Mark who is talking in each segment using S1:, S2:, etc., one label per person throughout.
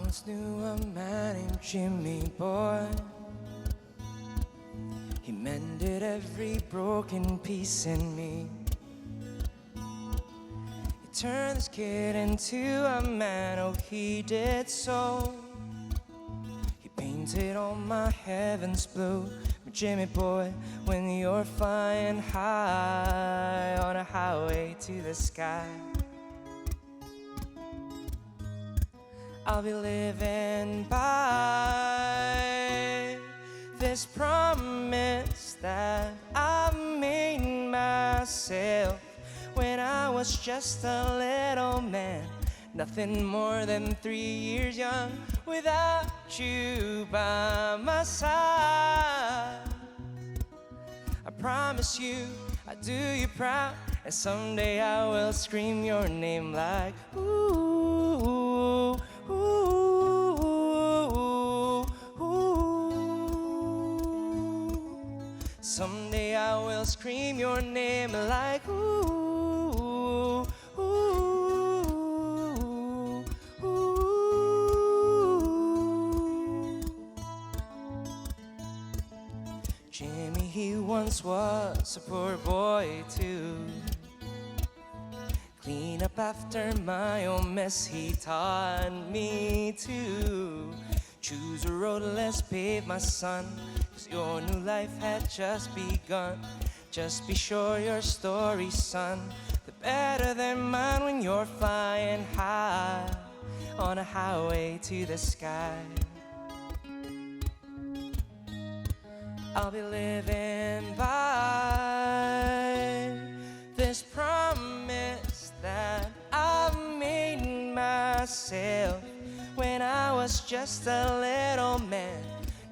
S1: once knew a man named Jimmy Boy. He mended every broken piece in me. He turned this kid into a man, oh he did so. He painted all my heavens blue. But Jimmy boy, when you're flying high on a highway to the sky, I'll be living by this promise that I made myself when I was just a little man, nothing more than 3 years young, without you by my side. I promise you I'll do you proud, and someday I will scream your name like ooh, ooh, ooh, ooh. Someday I will scream your name like ooh, ooh, ooh. Jimmy, he once was a poor boy too. Clean up after my own mess, he taught me to choose a road less paved, my son, 'cause your new life had just begun. Just be sure your story, son, the better than mine when you're flying high on a highway to the sky. I'll be living by this promise that I made myself when I was just a little man,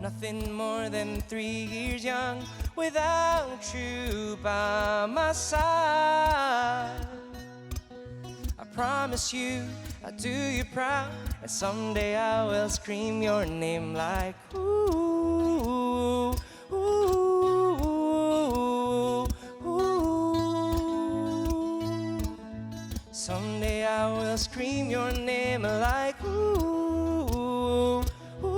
S1: nothing more than 3 years young, without you by my side. I promise you I'll do you proud, and someday I will scream your name like ooh, ooh, ooh. Someday I will scream your name like ooh, ooh, ooh.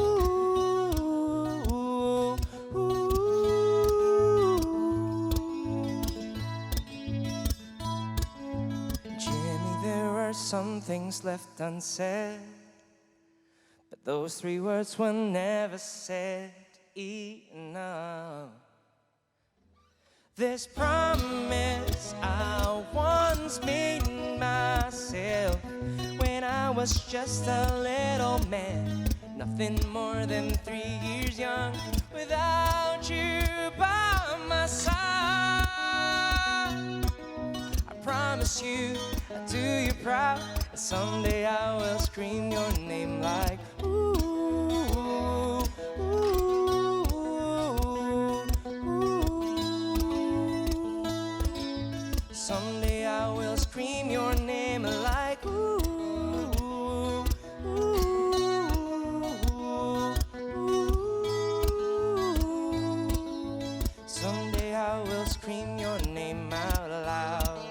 S1: Jimmy, there are some things left unsaid, but those 3 words were never said enough. This promise I once made myself when I was just a little man, nothing more than 3 years young, without you by my side. I promise you I'll do you proud, and someday I will scream your name like ooh, ooh, ooh. Someday I will scream your name like ooh, ooh, ooh. Someday I will scream your name out loud.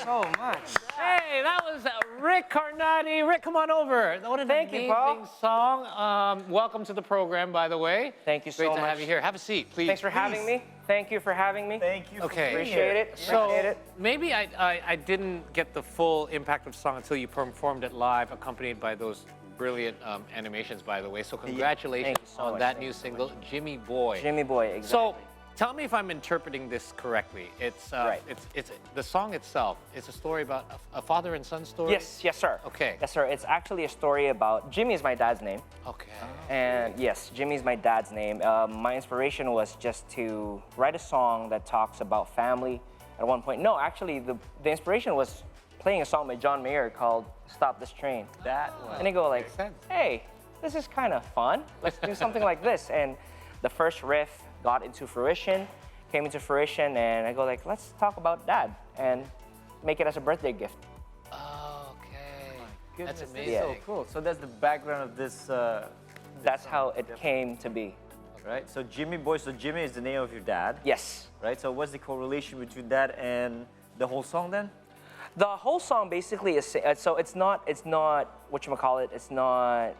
S1: So much.
S2: Hey, that was Rick Karnadi. Rick, come on over. What an amazing song. Welcome to the program, by the way.
S1: Thank you so much.
S2: Great to have you here. Have a seat, please.
S1: Thanks for having me. Thank you for having me.
S3: Thank you.
S2: Okay.
S1: Appreciate it. Appreciate it.
S2: Maybe I didn't get the full impact of the song until you performed it live, accompanied by those brilliant animations, by the way. So congratulations on that new single, Jimmy Boy.
S1: Jimmy Boy, exactly.
S2: So tell me if I'm interpreting this correctly. It's
S1: Right.
S2: it's the song itself. It's a story about a father and son story.
S1: Yes, sir.
S2: Okay.
S1: Yes, sir. It's actually a story about Jimmy is my dad's name.
S2: Okay.
S1: And yes, Jimmy's my dad's name. My inspiration was just to write a song that talks about family. At one point, no, actually, the inspiration was playing a song by John Mayer called "Stop This Train."
S2: That one.
S1: And they go like,
S2: Makes sense.
S1: "Hey, this is kind of fun. Let's do something like this." And the first riff got into fruition, came into fruition, and I go like, let's talk about Dad and make it as a birthday gift.
S2: Oh, okay.
S3: Goodness,
S2: That's
S3: that's
S2: amazing.
S3: so cool. So that's the background of this.
S1: That's how it came to be.
S3: Right. So Jimmy Boy. So Jimmy is the name of your dad.
S1: Yes.
S3: Right. So what's the correlation between that and the whole song then?
S1: The whole song basically is so it's not whatchamacallit, it's not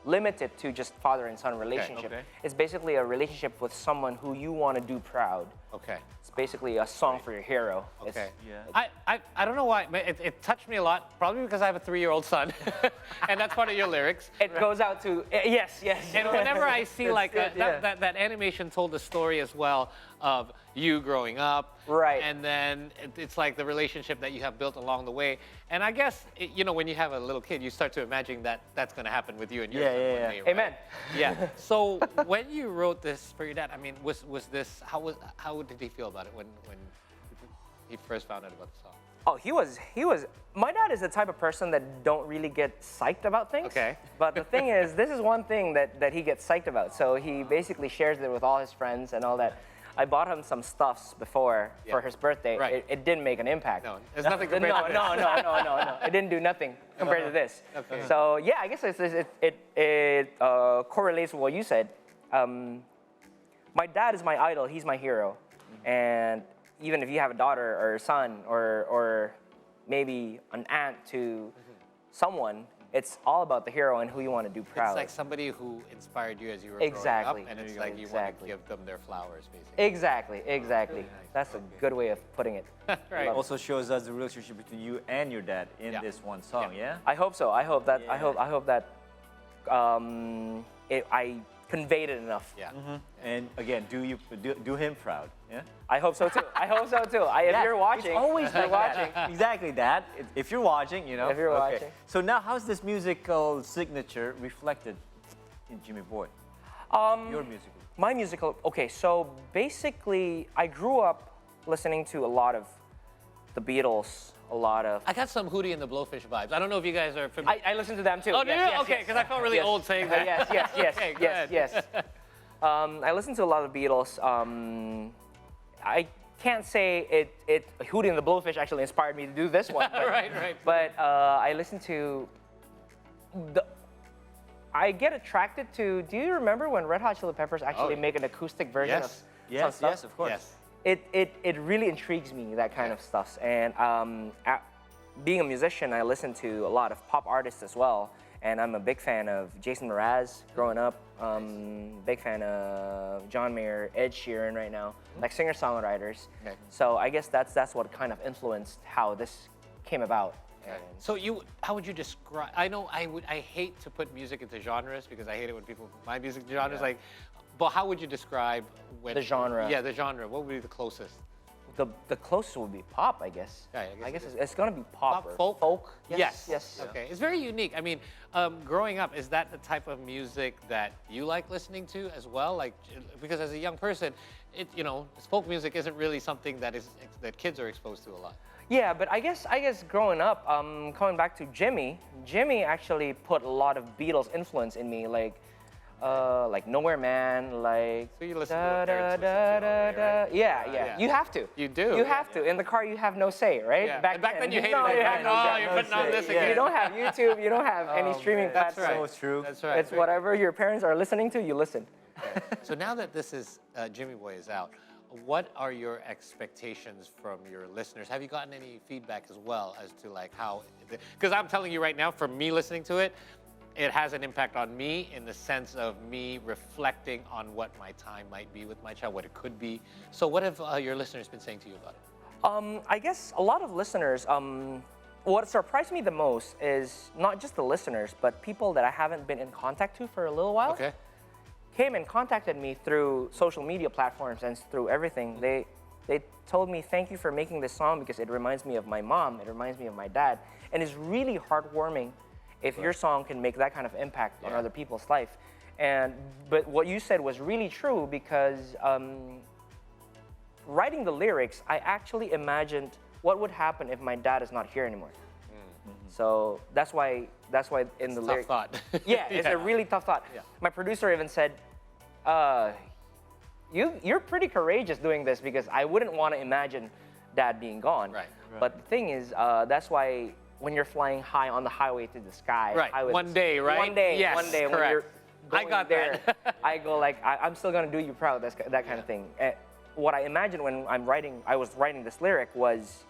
S1: limited to just father and son relationship.
S3: Okay.
S1: It's basically a relationship with someone who you want to do proud.
S2: Okay.
S1: It's basically a song for your hero.
S2: Okay.
S3: Yeah.
S2: I don't know why, but it touched me a lot, probably because I have a 3-year-old son, and that's part of your lyrics.
S1: It goes out to yes.
S2: And whenever I see like
S3: it, yeah.
S2: that animation told the story as well of you growing up,
S1: Right.
S2: And then it's like the relationship that you have built along the way. And I guess when you have a little kid, you start to imagine that that's going to happen with you and your son one day, right?
S1: Amen.
S2: Yeah. So when you wrote this for your dad, I mean, was this how did he feel about it when he first found out about the song?
S1: Oh, he was. My dad is the type of person that don't really get psyched about things.
S2: Okay.
S1: But the thing is, this is one thing that he gets psyched about. So he basically shares it with all his friends and all that. I bought him some stuffs before for his birthday.
S2: Right.
S1: It didn't make an impact.
S2: No, there's nothing compared to this.
S1: No. It didn't do nothing compared to this.
S2: Okay.
S1: So yeah, I guess it correlates with what you said. My dad is my idol. He's my hero. And even if you have a daughter or a son or maybe an aunt to someone, it's all about the hero and who you want to do proud.
S2: It's like somebody who inspired you as you were
S1: Exactly.
S2: growing up, and it's like you want to give them their flowers, basically.
S1: Exactly. That's a good way of putting it.
S2: Right.
S3: Also shows us the relationship between you and your dad in
S2: Yeah.
S3: this one song. Yeah.
S1: I hope so. I hope that
S3: Yeah.
S1: I hope that I conveyed it enough.
S2: Yeah.
S3: And again, do him proud. Yeah.
S1: I hope so too. If
S3: Yeah,
S1: you're watching,
S3: it's always
S1: if you're
S3: like
S1: watching.
S3: that. Exactly, Dad. If you're watching,
S1: If you're
S3: Okay.
S1: watching.
S3: So now, how's this musical signature reflected in Jimmy Boy? Your musical.
S1: My musical. Okay, so basically, I grew up listening to a lot of the Beatles, a lot of.
S2: I got some Hootie and the Blowfish vibes. I don't know if you guys are familiar.
S1: I listen to them too.
S2: Oh, do you?
S1: Yes,
S2: Okay, because I felt really
S1: yes.
S2: old saying that. Okay, go ahead.
S1: yes. I listen to a lot of Beatles. I can't say Hootie and the Blowfish actually inspired me to do this one. But,
S2: Right.
S1: But I listen to I get attracted to. Do you remember when Red Hot Chili Peppers actually
S2: yeah.
S1: make an acoustic version of some
S3: Yes,
S1: stuff?
S3: yes, of course.
S2: Yes.
S1: It really intrigues me, that kind of stuff. And being a musician, I listen to a lot of pop artists as well. And I'm a big fan of Jason Mraz growing up. Big fan of John Mayer, Ed Sheeran right now, like singer-songwriters.
S2: Okay.
S1: So I guess that's what kind of influenced how this came about. And
S2: So how would you describe? I know I hate to put music into genres because I hate it when people put my music into genres.
S3: Yeah.
S2: Like, but how would you describe
S1: The genre.
S2: Yeah, the genre. What would be the closest?
S1: the closest would be pop, I guess.
S2: Yeah, I guess it
S1: it's gonna be pop.
S2: Pop,
S1: or
S2: folk?
S1: Folk.
S2: Yes.
S1: Yes.
S2: Okay. It's very unique. I mean, growing up, is that the type of music that you like listening to as well? Like, because as a young person, folk music isn't really something that kids are exposed to a lot.
S1: Yeah, but I guess growing up, coming back to Jimmy actually put a lot of Beatles influence in me, like Nowhere Man, like.
S2: So you listen to what parents listen to all day, right?
S1: Yeah.
S2: Yeah.
S1: You have to.
S2: You do.
S1: You have to. In the car, you have no say, right?
S2: Yeah. Back then you hated
S1: no,
S2: it.
S1: you have no say.
S2: You're putting on this
S3: Yeah.
S2: again.
S1: You don't have YouTube. You don't have any streaming
S2: That's
S1: platform.
S2: right.
S3: So true.
S2: That's right.
S1: It's whatever your parents are listening to, you listen.
S2: So now that this is Jimmy Boy is out, what are your expectations from your listeners? Have you gotten any feedback as well as to like how? Because I'm telling you right now, from me listening to it, it has an impact on me in the sense of me reflecting on what my time might be with my child, what it could be. So what have your listeners been saying to you about it?
S1: I guess a lot of listeners, what surprised me the most is not just the listeners, but people that I haven't been in contact to for a little while.
S2: Okay.
S1: Came and contacted me through social media platforms and through everything. They told me, thank you for making this song because it reminds me of my mom, it reminds me of my dad. And it's really heartwarming if your song can make that kind of impact on other people's life. But what you said was really true because writing the lyrics, I actually imagined what would happen if my dad is not here anymore. So that's why in the lyrics.
S2: Tough thought.
S1: Yeah, it's a really tough thought.
S2: Yeah.
S1: My producer even said, you're pretty courageous doing this because I wouldn't want to imagine Dad being gone.
S2: Right.
S1: But the thing is, that's why when you're flying high on the highway to the sky,
S2: Right. One day, right?
S1: One day,
S2: Yes,
S1: one day when
S2: correct.
S1: you're
S2: I
S1: going
S2: got
S1: there,
S2: that.
S1: I go like, I'm still gonna do you proud. That kind of thing. What I imagined when I was writing this lyric was,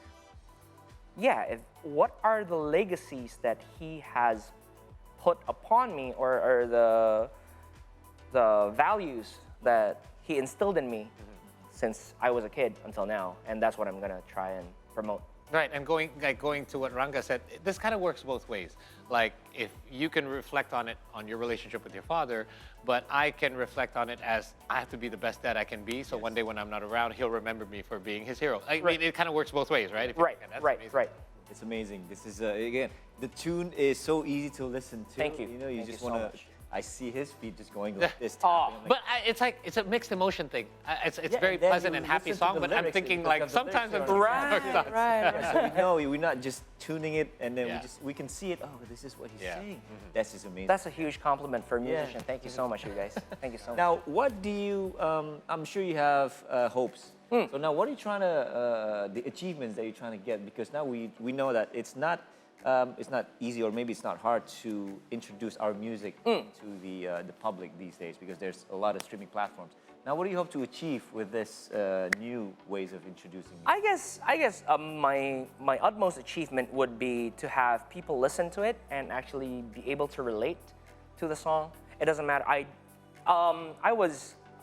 S1: what are the legacies that he has put upon me, or the values that he instilled in me since I was a kid until now, and that's what I'm gonna try and promote.
S2: Right, and going to what Ranga said, this kind of works both ways. Like, if you can reflect on it, on your relationship with your father, but I can reflect on it as I have to be the best dad I can be, so one day when I'm not around, he'll remember me for being his hero. I mean, it kind of works both ways, right? If you
S1: Right,
S2: look at it, that's
S1: right,
S2: amazing.
S1: right.
S3: It's amazing. This is again, the tune is so easy to listen to.
S1: Thank you.
S3: You know, you
S1: Thank
S3: just
S1: you so
S3: want to.
S1: much.
S3: I see his feet just going like this.
S1: Oh,
S3: tapping. I'm
S2: But it's a mixed emotion thing. It's
S3: Yeah,
S2: very
S3: and then
S2: pleasant
S3: you
S2: and happy
S3: listen to
S2: song,
S3: the
S2: but I'm
S3: lyrics
S2: thinking
S3: because
S2: like
S3: of the
S2: sometimes I'm
S3: lyrics
S2: thinking
S3: are-
S2: dark thoughts.
S3: Yeah, so we know we're not just tuning it and then
S2: Yeah.
S3: we can see it. Oh, this is what he's
S2: Yeah.
S3: saying. That's just amazing.
S1: That's a huge compliment for a
S3: Yeah.
S1: musician. Thank you so much, you guys. Thank you so much.
S3: Now, what do you? I'm sure you have hopes. So now, what are you trying to? The achievements that you're trying to get? Because now we know that it's not easy, or maybe it's not hard to introduce our music to the public these days, because there's a lot of streaming platforms. Now, what do you hope to achieve with this new ways of introducing music?
S1: I guess my utmost achievement would be to have people listen to it and actually be able to relate to the song. It doesn't matter.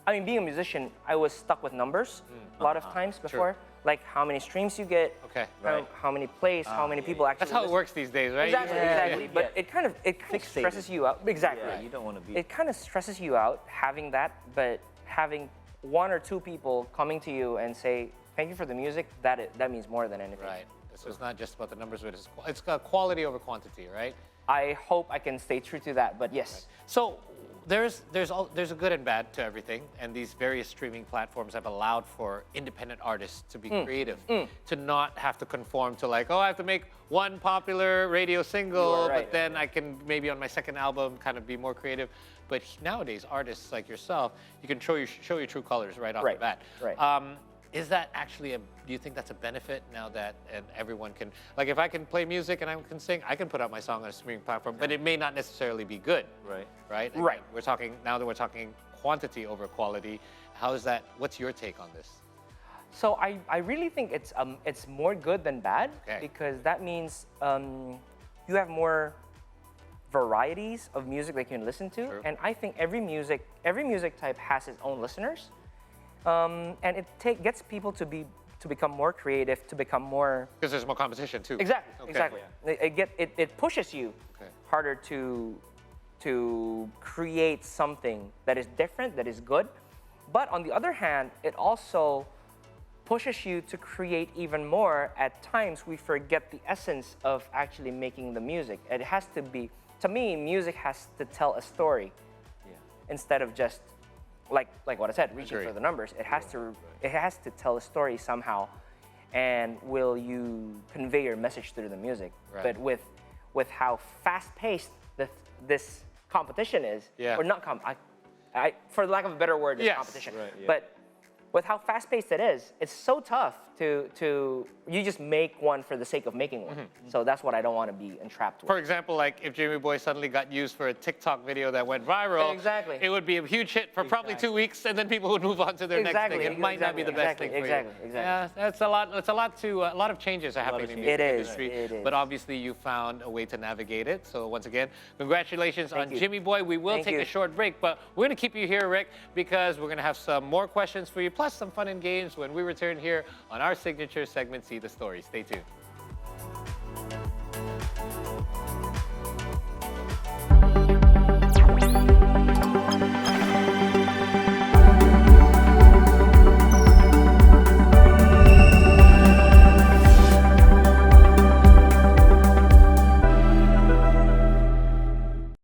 S1: Being a musician, I was stuck with numbers a lot of times before. Like how many streams you get,
S2: Okay.
S3: Right.
S1: how many plays, how many people actually
S2: That's how it
S1: listen.
S2: works these days, right?
S1: Exactly,
S3: Yeah,
S1: exactly.
S3: yeah.
S1: But it kind of
S3: Fixated.
S1: stresses you out. Exactly.
S3: Yeah, you don't want to be.
S1: It kind of stresses you out having that, but having one or two people coming to you and say, "Thank you for the music," that means more than anything.
S2: Right. So it's not just about the numbers, but it's quality over quantity, right?
S1: I hope I can stay true to that, but yes.
S2: So there's a good and bad to everything, and these various streaming platforms have allowed for independent artists to be creative, to not have to conform to like, oh, I have to make one popular radio single,
S1: right.
S2: but then I can maybe on my second album kind of be more creative. But nowadays, artists like yourself, you can show your true colors right off the
S1: Right,
S2: bat.
S1: right.
S2: Is that actually do you think that's a benefit now that everyone can, like if I can play music and I can sing, I can put out my song on a streaming platform, but it may not necessarily be good,
S3: Right.
S2: right? Again,
S1: Right.
S2: Now that we're talking quantity over quality, how is that, what's your take on this?
S1: So I really think it's more good than bad,
S2: Okay.
S1: because that means you have more varieties of music they can listen to,
S2: True.
S1: and I think every music type has its own listeners, and it gets people to become more creative, to become more
S2: Because there's more competition too.
S1: exactly
S2: Okay.
S1: exactly. It pushes you
S2: Okay.
S1: harder to create something that is different, that is good, but on the other hand, it also pushes you to create even more. At times, we forget the essence of actually making the music. It has to be, to me, music has to tell a story
S3: Yeah.
S1: instead of just like what I said, reaching
S2: Agree.
S1: for the numbers. It has to tell a story somehow, and will you convey your message through the music?
S2: Right.
S1: But with how fast-paced this competition is,
S2: Yeah.
S1: or not for lack of a better word, this
S2: Yes.
S1: competition.
S3: Right, yeah.
S1: But with how fast-paced it is, it's so tough to you just make one for the sake of making one. So that's what I don't want to be entrapped with.
S2: For example, like if Jamie Boy suddenly got used for a TikTok video that went viral,
S1: Exactly.
S2: it would be a huge hit for probably 2 weeks, and then people would move on to their next thing. It might not be the best thing for you.
S1: Exactly.
S2: Yeah, that's a lot. It's a lot of changes are happening in the
S1: It
S2: music
S1: is,
S2: industry.
S1: it is.
S2: But obviously, you found a way to navigate it. So once again, congratulations on
S1: you.
S2: Jimmy Boy. We will
S1: Thank
S2: take
S1: you.
S2: a short break, but we're going to keep you here, Rick, because we're going to have some more questions for you, plus some fun and games when we return here on our signature segment, See the Story. Stay tuned.